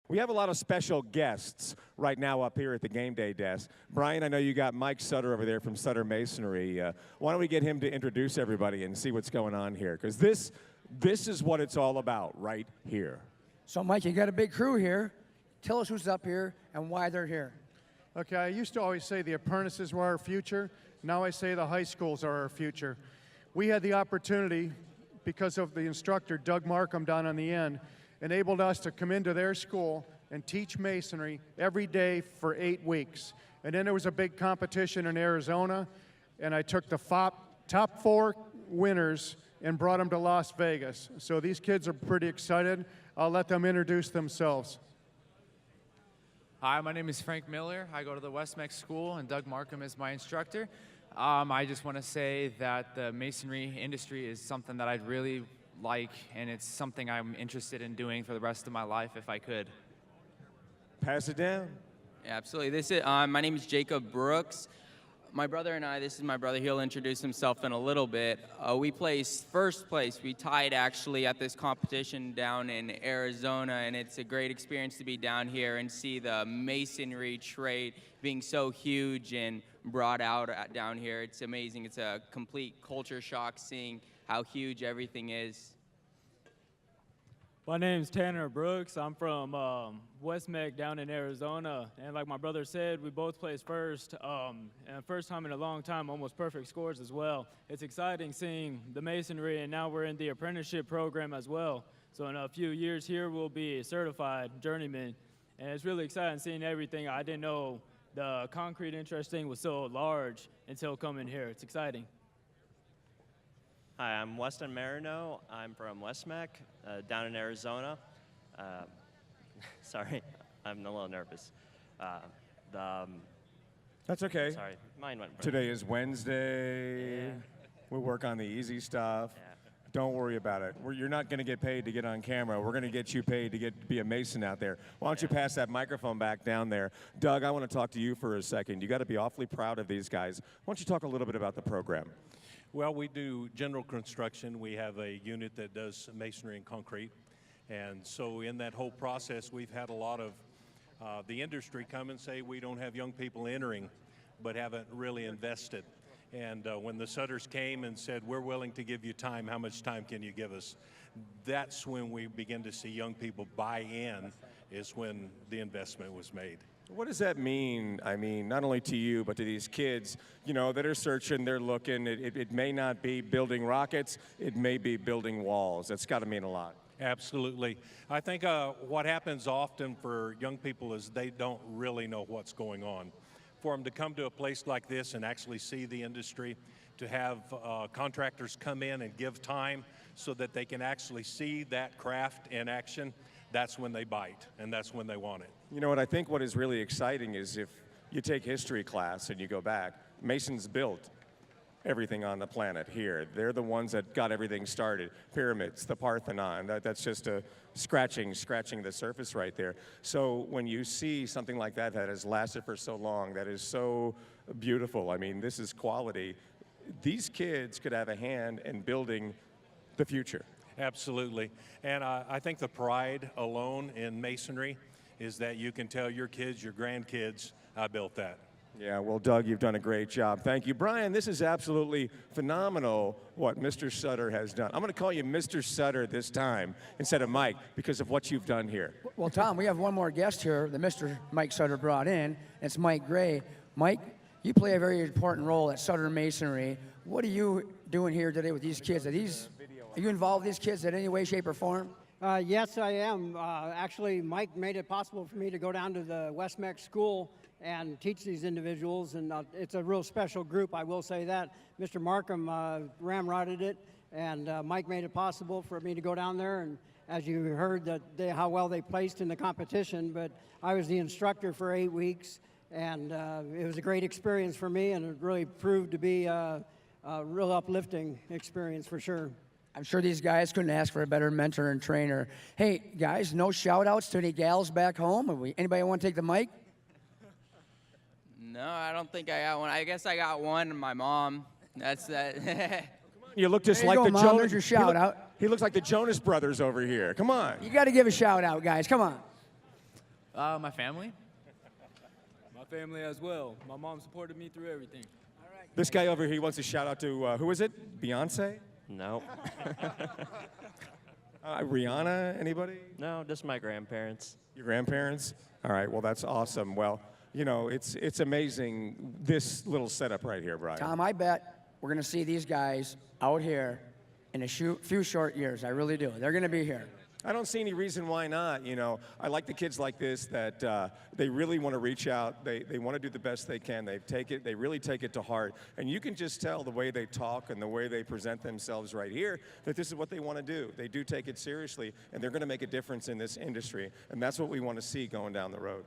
We have a lot of special guests right now up here at the game day desk. Brian, I know you got Mike Sutter over there from Sutter Masonry. Why don't we get him to introduce everybody and see what's going on here? Because this is what it's all about right here. So, Mike, you got a big crew here. Tell us who's up here and why they're here. Okay, I used to always say the apprentices were our future. Now I say the high schools are our future. We had the opportunity, because of the instructor, Doug Markham, down on the end, enabled us to come into their school and teach masonry every day for 8 weeks. And then there was a big competition in Arizona, and I took the top 4 winners and brought them to Las Vegas. So these kids are pretty excited. I'll let them introduce themselves. Hi, my name is Frank Miller. I go to the West Mex School, and Doug Markham is my instructor. I just want to say that the masonry industry is something that I'd really like, and it's something I'm interested in doing for the rest of my life if I could. Pass it down. Yeah, absolutely. This is my name is Jacob Brooks. My brother and I, this is my brother, he'll introduce himself in a little bit. We placed first place. We tied actually at this competition down in Arizona, and it's a great experience to be down here and see the masonry trade being so huge and brought out down here. It's amazing. It's a complete culture shock seeing how huge everything is. My name's Tanner Brooks. I'm from West Meck down in Arizona. And like my brother said, we both placed first. And first time in a long time, almost perfect scores as well. It's exciting seeing the masonry, and now we're in the apprenticeship program as well. So in a few years here, we'll be certified journeyman. And it's really exciting seeing everything. I didn't know the concrete interesting was so large until coming here. It's exciting. Hi, I'm Weston Marino. I'm from West Meck, down in Arizona. Sorry, I'm a little nervous. That's okay. Sorry, mine went. Today is Wednesday. Yeah. We'll work on the easy stuff. Yeah. Don't worry about it. You're not going to get paid to get on camera. We're going to get you paid to be a Mason out there. Why don't you pass that microphone back down there? Doug, I want to talk to you for a second. You got to be awfully proud of these guys. Why don't you talk a little bit about the program? Well, we do general construction. We have a unit that does masonry and concrete. And so in that whole process, we've had a lot of the industry come and say we don't have young people entering, but haven't really invested. And when the Sutters came and said, we're willing to give you time, how much time can you give us? That's when we begin to see young people buy in, is when the investment was made. What does that mean? I mean, not only to you, but to these kids, you know, that are searching, they're looking. It may not be building rockets. It may be building walls. That's got to mean a lot. Absolutely. I think what happens often for young people is they don't really know what's going on. For them to come to a place like this and actually see the industry, to have contractors come in and give time so that they can actually see that craft in action, that's when they bite, and that's when they want it. You know what, I think what is really exciting is if you take history class and you go back, Masons built everything on the planet here. They're the ones that got everything started. Pyramids, the Parthenon, that's just a scratching the surface right there. So when you see something like that that has lasted for so long, that is so beautiful, I mean, this is quality. These kids could have a hand in building the future. Absolutely. And I think the pride alone in masonry is that you can tell your kids, your grandkids, I built that. Yeah, well, Doug, you've done a great job. Thank you. Brian, this is absolutely phenomenal what Mr. Sutter has done. I'm going to call you Mr. Sutter this time instead of Mike because of what you've done here. Well, Tom, we have one more guest here that Mr. Mike Sutter brought in. It's Mike Gray. Mike, you play a very important role at Sutter Masonry. What are you doing here today with these kids? Are you involved with these kids in any way, shape, or form? Yes, I am. Actually, Mike made it possible for me to go down to the West Meck School and teach these individuals, and it's a real special group, I will say that. Mr. Markham ramrodded it, and Mike made it possible for me to go down there, and as you heard, how well they placed in the competition, but I was the instructor for 8 weeks, and it was a great experience for me, and it really proved to be a real uplifting experience for sure. I'm sure these guys couldn't ask for a better mentor and trainer. Hey, guys, no shout-outs to any gals back home? Anybody want to take the mic? No, I don't think I got one. I guess I got one, my mom. That's that. You look just There you like go, the Mom. Jonas. There's your shout-out. He looks like the Jonas Brothers over here. Come on. You got to give a shout-out, guys. Come on. My family. My family as well. My mom supported me through everything. This guy over here, he wants to shout out to, who is it? Beyonce? No. Rihanna, anybody? No, just my grandparents. Your grandparents? All right, well, that's awesome. Well, you know, it's amazing, this little setup right here, Brian. Tom, I bet we're going to see these guys out here in a few short years. I really do. They're going to be here. I don't see any reason why not. You know, I like the kids like this that they really want to reach out. They want to do the best they can. They really take it to heart. And you can just tell the way they talk and the way they present themselves right here that this is what they want to do. They do take it seriously, and they're going to make a difference in this industry. And that's what we want to see going down the road.